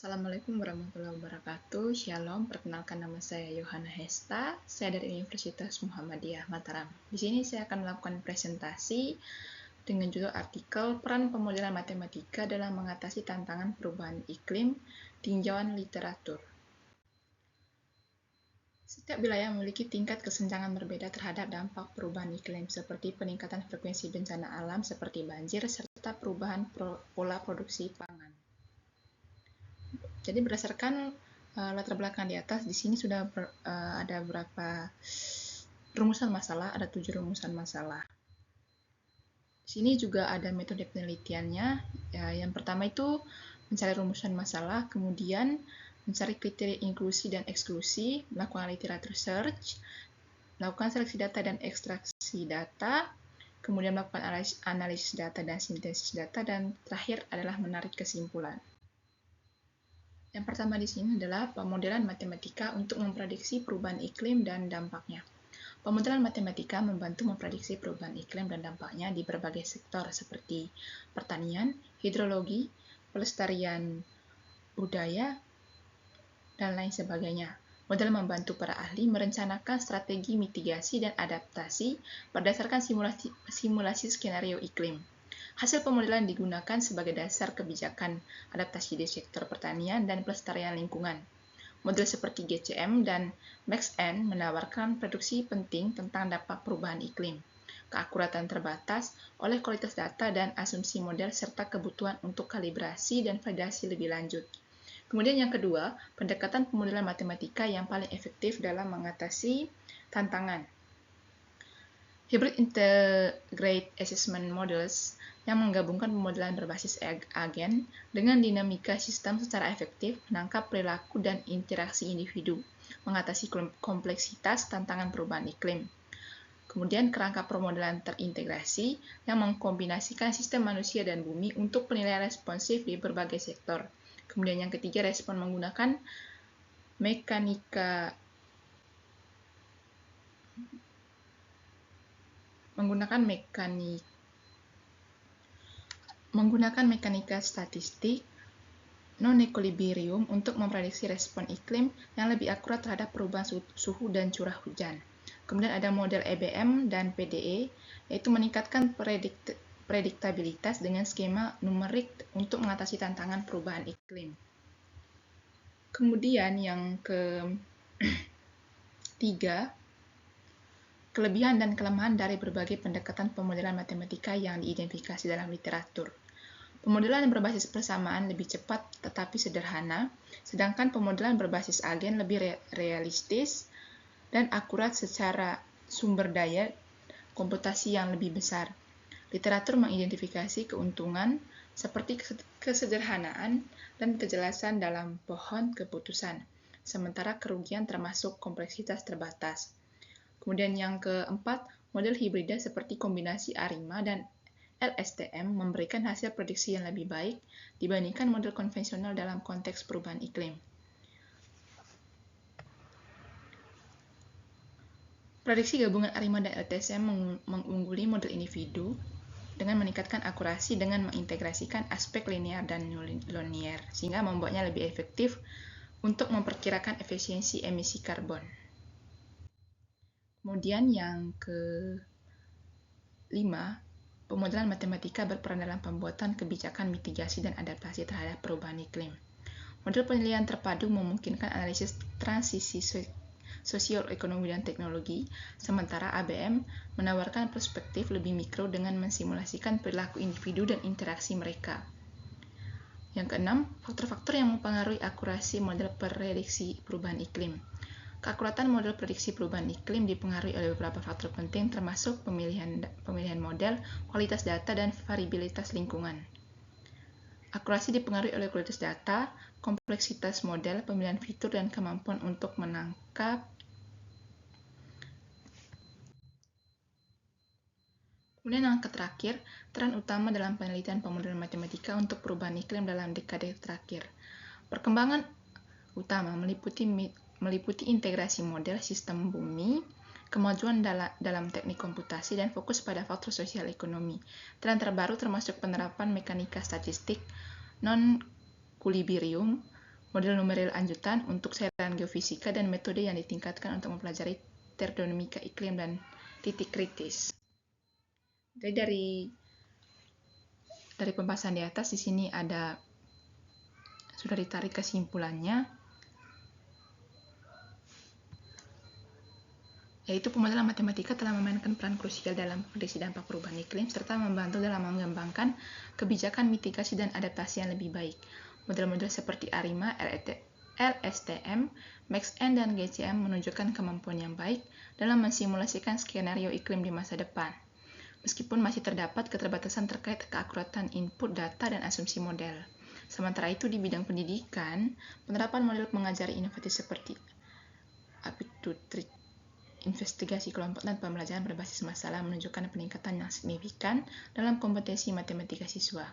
Assalamualaikum warahmatullahi wabarakatuh. Shalom, perkenalkan nama saya Yohana Hesta. Saya dari Universitas Muhammadiyah Mataram. Di sini saya akan melakukan presentasi dengan judul artikel Peran Pemodelan Matematika dalam Mengatasi Tantangan Perubahan Iklim, Tinjauan Literatur. Setiap wilayah memiliki tingkat kesenjangan berbeda terhadap dampak perubahan iklim, seperti peningkatan frekuensi bencana alam seperti banjir, serta perubahan pola produksi pangan. Jadi berdasarkan latar belakang di atas, di sini sudah ada beberapa rumusan masalah, ada 7 rumusan masalah. Di sini juga ada metode penelitiannya. Yang pertama itu mencari rumusan masalah, kemudian mencari kriteria inklusi dan eksklusi, melakukan literatur search, melakukan seleksi data dan ekstraksi data, kemudian melakukan analisis data dan sintesis data, dan terakhir adalah menarik kesimpulan. Yang pertama di sini adalah pemodelan matematika untuk memprediksi perubahan iklim dan dampaknya. Pemodelan matematika membantu memprediksi perubahan iklim dan dampaknya di berbagai sektor seperti pertanian, hidrologi, pelestarian budaya, dan lain sebagainya. Model membantu para ahli merencanakan strategi mitigasi dan adaptasi berdasarkan simulasi skenario iklim. Hasil pemodelan digunakan sebagai dasar kebijakan adaptasi di sektor pertanian dan pelestarian lingkungan. Model seperti GCM dan MaxN menawarkan prediksi penting tentang dampak perubahan iklim, keakuratan terbatas oleh kualitas data dan asumsi model serta kebutuhan untuk kalibrasi dan validasi lebih lanjut. Kemudian yang kedua, pendekatan pemodelan matematika yang paling efektif dalam mengatasi tantangan. Hybrid Integrated Assessment Models yang menggabungkan pemodelan berbasis agen dengan dinamika sistem secara efektif menangkap perilaku dan interaksi individu, mengatasi kompleksitas tantangan perubahan iklim. Kemudian kerangka pemodelan terintegrasi yang mengkombinasikan sistem manusia dan bumi untuk penilaian responsif di berbagai sektor. Kemudian yang ketiga, respon menggunakan mekanika statistik non-equilibrium untuk memprediksi respon iklim yang lebih akurat terhadap perubahan suhu dan curah hujan. Kemudian ada model EBM dan PDE, yaitu meningkatkan prediktabilitas dengan skema numerik untuk mengatasi tantangan perubahan iklim. Kemudian yang ketiga, kelebihan dan kelemahan dari berbagai pendekatan pemodelan matematika yang diidentifikasi dalam literatur. Pemodelan yang berbasis persamaan lebih cepat tetapi sederhana, sedangkan pemodelan berbasis agen lebih realistis dan akurat secara sumber daya komputasi yang lebih besar. Literatur mengidentifikasi keuntungan seperti kesederhanaan dan kejelasan dalam pohon keputusan, sementara kerugian termasuk kompleksitas terbatas. Kemudian yang keempat, model hibrida seperti kombinasi ARIMA dan LSTM memberikan hasil prediksi yang lebih baik dibandingkan model konvensional dalam konteks perubahan iklim. Prediksi gabungan ARIMA dan LSTM mengungguli model individu dengan meningkatkan akurasi dengan mengintegrasikan aspek linear dan nonlinear, sehingga membuatnya lebih efektif untuk memperkirakan efisiensi emisi karbon. Kemudian yang kelima, pemodelan matematika berperan dalam pembuatan kebijakan mitigasi dan adaptasi terhadap perubahan iklim. Model penilaian terpadu memungkinkan analisis transisi sosial, ekonomi, dan teknologi, sementara ABM menawarkan perspektif lebih mikro dengan mensimulasikan perilaku individu dan interaksi mereka. Yang keenam, faktor-faktor yang mempengaruhi akurasi model prediksi perubahan iklim. Keakuratan model prediksi perubahan iklim dipengaruhi oleh beberapa faktor penting termasuk pemilihan model, kualitas data, dan variabilitas lingkungan. Akurasi dipengaruhi oleh kualitas data, kompleksitas model, pemilihan fitur, dan kemampuan untuk menangkap. Kemudian yang terakhir, peran utama dalam penelitian pemodelan matematika untuk perubahan iklim dalam dekade terakhir. Perkembangan utama meliputi integrasi model sistem bumi, kemajuan dalam teknik komputasi, dan fokus pada faktor sosial ekonomi. Tren terbaru termasuk penerapan mekanika statistik non-equilibrium, model numerik lanjutan untuk saingan geofisika, dan metode yang ditingkatkan untuk mempelajari termodinamika iklim dan titik kritis. Jadi dari pembahasan di atas, di sini sudah ditarik kesimpulannya, yaitu pemodelan matematika telah memainkan peran krusial dalam prediksi dampak perubahan iklim serta membantu dalam mengembangkan kebijakan mitigasi dan adaptasi yang lebih baik. Model-model seperti ARIMA, LSTM, MaxEnt, dan GCM menunjukkan kemampuan yang baik dalam mensimulasikan skenario iklim di masa depan, meskipun masih terdapat keterbatasan terkait keakuratan input data dan asumsi model. Sementara itu, di bidang pendidikan, penerapan model mengajari inovatif seperti aptitude investigasi kelompok dan pembelajaran berbasis masalah menunjukkan peningkatan yang signifikan dalam kompetensi matematika siswa.